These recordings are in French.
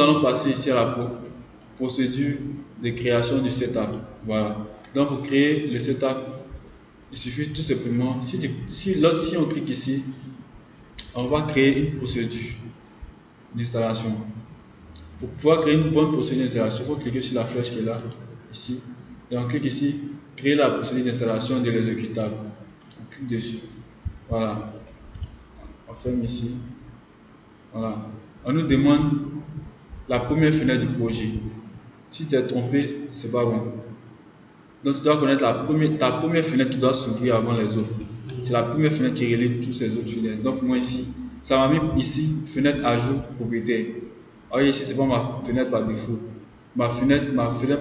allons passer ici à la procédure de création du setup. Voilà. Donc pour créer le setup, il suffit tout simplement, si on clique ici, on va créer une procédure d'installation. Pour pouvoir créer une bonne procédure d'installation, il faut cliquer sur la flèche qui est là, ici. Et on clique ici, créer la procédure d'installation de l'exécutable. On clique dessus. Voilà. On ferme ici. Voilà. On nous demande la première fenêtre du projet. Si tu es trompé, c'est pas bon. Donc tu dois connaître ta première fenêtre qui doit s'ouvrir avant les autres. C'est la première fenêtre qui relie toutes ces autres fenêtres. Donc moi ici, ça m'a mis ici, fenêtre ajout propriétaire. Alors ici, c'est pas ma fenêtre par défaut. Ma fenêtre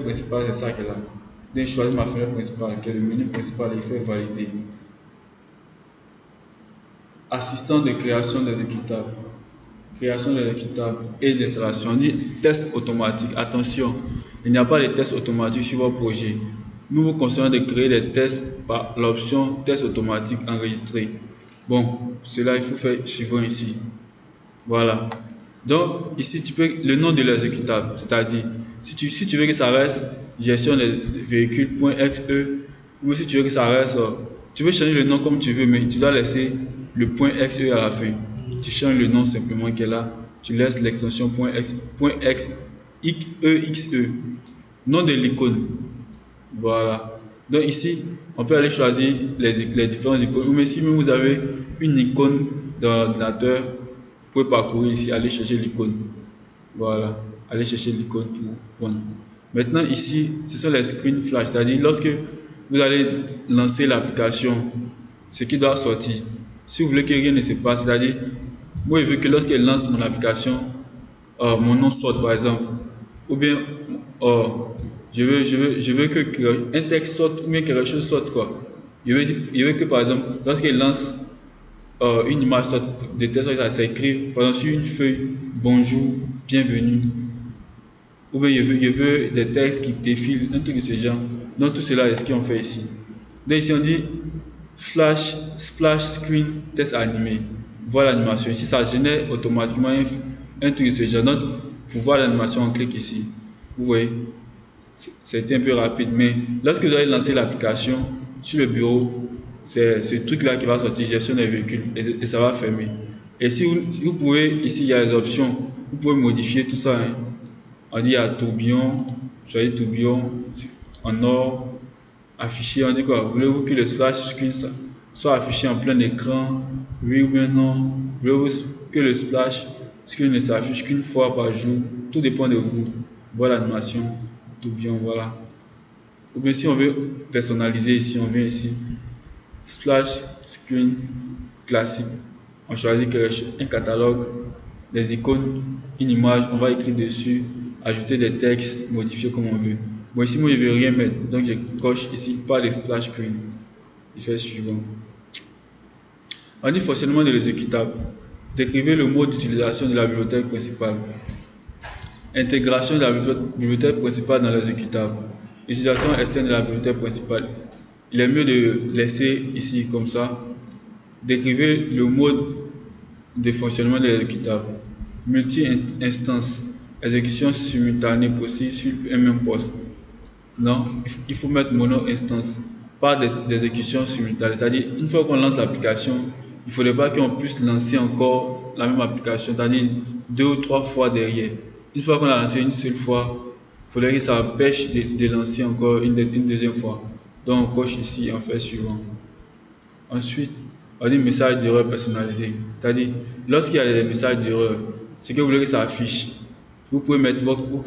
principale, c'est ça qu'elle a. Donc je choisis ma fenêtre principale, qui est le menu principal, et il faut valider. Assistant de création d'exécutable. Création d'exécutable et d'installation. On dit test automatique. Attention, il n'y a pas de test automatique sur votre projet. Nous vous conseillons de créer des tests par l'option test automatique enregistré. Bon, pour cela, il faut faire suivant ici. Voilà. Donc, ici, tu peux le nom de l'exécutable, c'est-à-dire, si tu veux que ça reste gestion des véhicules.exe, ou si tu veux que ça reste, tu peux changer le nom comme tu veux, mais tu dois laisser le .exe à la fin. Tu changes le nom simplement qui est là, tu laisses l'extension .exe, nom de l'icône. Voilà. Donc ici, on peut aller choisir les différentes icônes. Mais si vous avez une icône dans l'ordinateur, vous pouvez parcourir ici, aller chercher l'icône. Voilà. Aller chercher l'icône pour prendre. Maintenant ici, ce sont les screen flash. C'est-à-dire lorsque vous allez lancer l'application, ce qui doit sortir. Si vous voulez que rien ne se passe, c'est-à-dire, moi je veux que lorsqu'elle lance mon application, mon nom sorte par exemple. Ou bien, je veux que un texte sorte ou bien quelque chose sorte quoi. Je veux que par exemple, lorsqu'elle lance une image sorte de telle sorte que ça écrit par exemple sur une feuille, bonjour, bienvenue. Ou bien je veux des textes qui défilent, un truc de ce genre. Donc tout cela est ce qu'on fait ici. Donc ici on dit flash, splash screen, test animé. Voilà l'animation. Ici ça génère automatiquement un truc de ce genre. Donc pour voir l'animation, on clique ici. Vous voyez, c'était un peu rapide, mais lorsque vous allez lancer l'application sur le bureau, c'est ce truc là qui va sortir, gestion des véhicules, et ça va fermer. Et si vous pouvez, ici il y a les options, vous pouvez modifier tout ça. Hein. On dit à tourbillon, choisir tourbillon en or, affiché. On dit quoi? Voulez-vous que le splash screen soit affiché en plein écran? Oui ou bien non? Voulez-vous que le splash screen ne s'affiche qu'une fois par jour? Tout dépend de vous. Voilà l'animation, tourbillon, voilà. Ou bien si on veut personnaliser ici, on vient ici, splash screen classique. On choisit un catalogue, des icônes, une image, on va écrire dessus, ajouter des textes, modifier comme on veut. Bon, ici, moi, je ne veux rien mettre, donc je coche ici, pas de splash screen. Je fais suivant. On dit fonctionnement de l'exécutable. Décrivez le mode d'utilisation de la bibliothèque principale. Intégration de la bibliothèque principale dans l'exécutable. Utilisation externe de la bibliothèque principale. Il est mieux de laisser ici comme ça. Décrivez le mode de fonctionnement de l'exécutable. Multi-instance. Exécution simultanée possible sur un même poste. Non, il faut mettre mono-instance. Pas d'exécution simultanée. C'est-à-dire, une fois qu'on lance l'application, il ne faudrait pas qu'on puisse lancer encore la même application, c'est-à-dire 2 ou 3 fois derrière. Une fois qu'on a lancé une seule fois, il faudrait que ça empêche de lancer encore une deuxième fois. Donc on coche ici et on fait suivant. Ensuite, on dit message d'erreur personnalisé. C'est-à-dire, lorsqu'il y a des messages d'erreur, ce que vous voulez que ça affiche, vous pouvez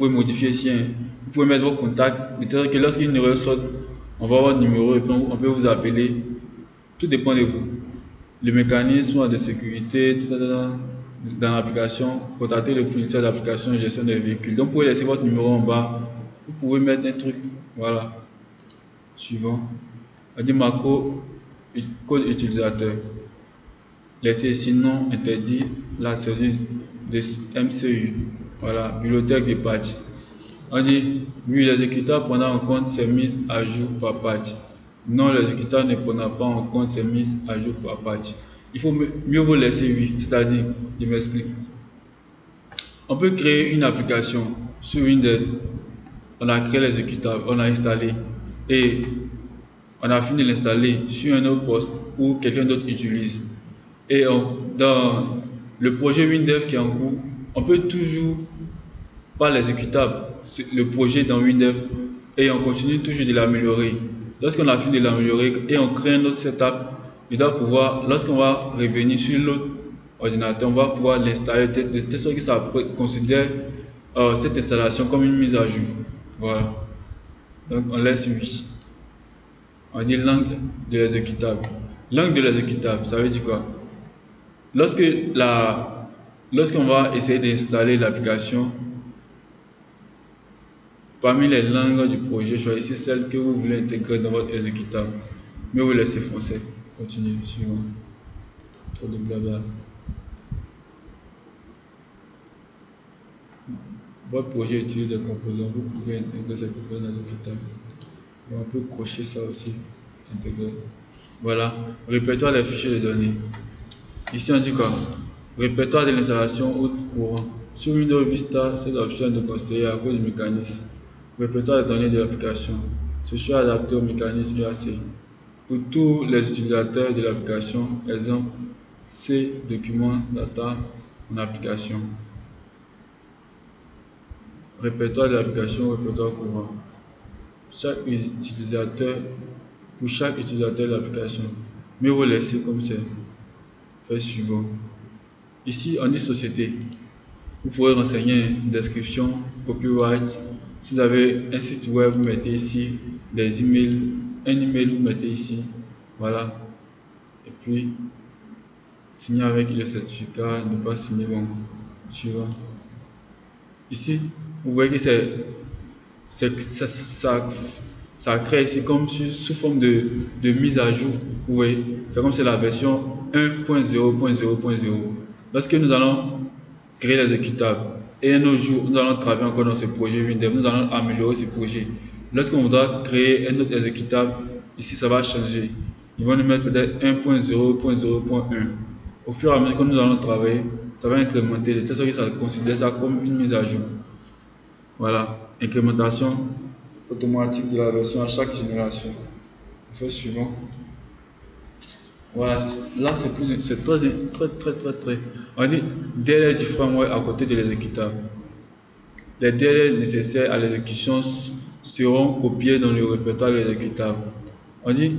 modifier ici, hein. Vous pouvez mettre vos contacts, de telle que lorsqu'une erreur saute, on va avoir le numéro et puis on peut vous appeler. Tout dépend de vous. Le mécanisme de sécurité, dans l'application, contacter le fournisseur d'application de gestion des véhicules. Donc, vous pouvez laisser votre numéro en bas. Vous pouvez mettre un truc. Voilà. Suivant. On dit macro, code utilisateur. Laissez ici non interdit la saisie de MCU. Voilà. Bibliothèque de patch. On dit oui, l'exécuteur prendra en compte ces mises à jour par patch. Non, l'exécuteur ne prendra pas en compte ces mises à jour par patch. Il faut mieux vous laisser oui, c'est-à-dire, je m'explique. On peut créer une application sur Windows. On a créé l'exécutable, on a installé et on a fini de l'installer sur un autre poste où quelqu'un d'autre utilise. Et dans le projet Windows qui est en cours, on peut toujours pas l'exécutable, le projet dans Windows, et on continue toujours de l'améliorer. Lorsqu'on a fini de l'améliorer et on crée un autre setup, il doit pouvoir, lorsqu'on va revenir sur l'autre ordinateur, on va pouvoir l'installer de telle sorte que ça considère cette installation comme une mise à jour. Voilà. Donc on laisse oui. On dit langue de l'exécutable. Langue de l'exécutable, ça veut dire quoi? Lorsqu'on va essayer d'installer l'application, parmi les langues du projet, choisissez celle que vous voulez intégrer dans votre exécutable. Mais vous laissez français. Continuez, suivant. Trop de blabla. Votre projet utilise des composants. Vous pouvez intégrer ces composants dans l'exécutable. On peut crocher ça aussi. Intégrer. Voilà. Répertoire des fichiers de données. Ici, on dit quoi? Répertoire de l'installation haute courant. Sur Windows Vista, cette option est de conseiller à cause du mécanisme. Répertoire des données de l'application. Ce choix est adapté au mécanisme UAC. Pour tous les utilisateurs de l'application, exemple, C, document, data, en application. Répertoire de l'application, répertoire courant. Pour chaque utilisateur de l'application. Mais vous laissez comme c'est. Fait suivant. Ici, on dit société. Vous pourrez renseigner une description, copyright. Si vous avez un site web, vous mettez ici des emails. Un email, vous mettez ici. Voilà. Et puis, signer avec le certificat, ne pas signer. Bon, suivant. Ici, vous voyez que ça crée ici comme sous forme de mise à jour. Vous voyez, c'est comme c'est la version 1.0.0.0. Lorsque nous allons créer les exécutables et un autre jour, nous allons travailler encore dans ce projet Windows, nous allons améliorer ce projet. Lorsqu'on voudra créer un autre exécutable, ici ça va changer. Ils vont nous mettre peut-être 1.0.0.1. Au fur et à mesure que nous allons travailler, ça va incrémenter, de telle sorte que ça considère ça comme une mise à jour. Voilà, incrémentation automatique de la version à chaque génération. On fait suivant. Voilà, là c'est très. On dit DLL du framework à côté de l'exécutable. Les DLL nécessaires à l'exécution seront copiés dans le répertoire de l'exécutable. On dit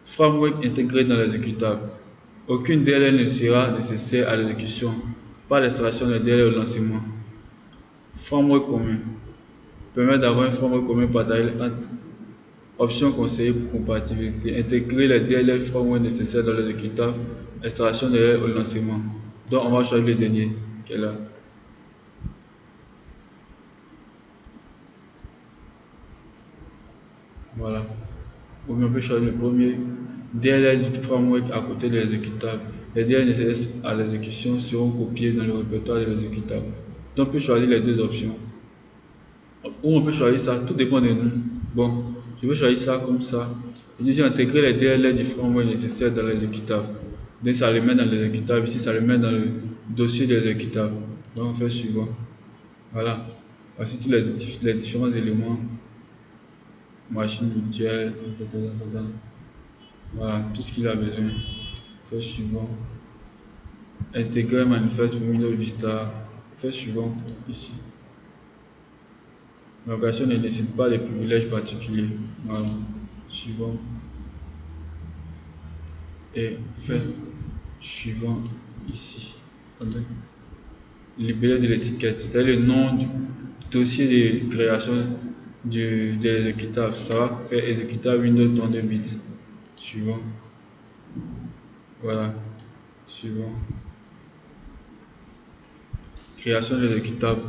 framework intégré dans l'exécutable. Aucune DLL ne sera nécessaire à l'exécution, pas l'installation de DLL au lancement. Framework commun. Permet d'avoir un framework commun partagé entre options conseillées pour compatibilité. Intégrer les DLL framework nécessaires dans l'exécutable. Installation de DLL au lancement. Donc on va choisir le dernier qui est là. Voilà. Ou bien on peut choisir le premier. DLL du framework à côté de l'exécutable. Les DLL nécessaires à l'exécution seront copiés dans le répertoire de l'exécutable. Donc on peut choisir les deux options. Ou on peut choisir ça, tout dépend de nous. Bon, je vais choisir ça comme ça. Et ici, intégrer les DLL du framework nécessaires dans l'exécutable. Donc ça le met dans l'exécutable. Ici, ça le met dans le dossier de l'exécutable. Donc on fait suivant. Voilà. Voici tous les différents éléments. Machine virtuelle. Voilà, tout ce qu'il a besoin. Fait suivant. Intégrer manifeste pour Windows Vista. Fait suivant ici. L'organisation ne nécessite pas de privilèges particuliers. Voilà. Suivant. Et fait suivant ici. Attendez. Libellé de l'étiquette. C'est-à-dire le nom du dossier de création de l'exécutable. Ça va faire exécutable Windows 32 bits. Suivant. Voilà. Suivant. Création de l'exécutable.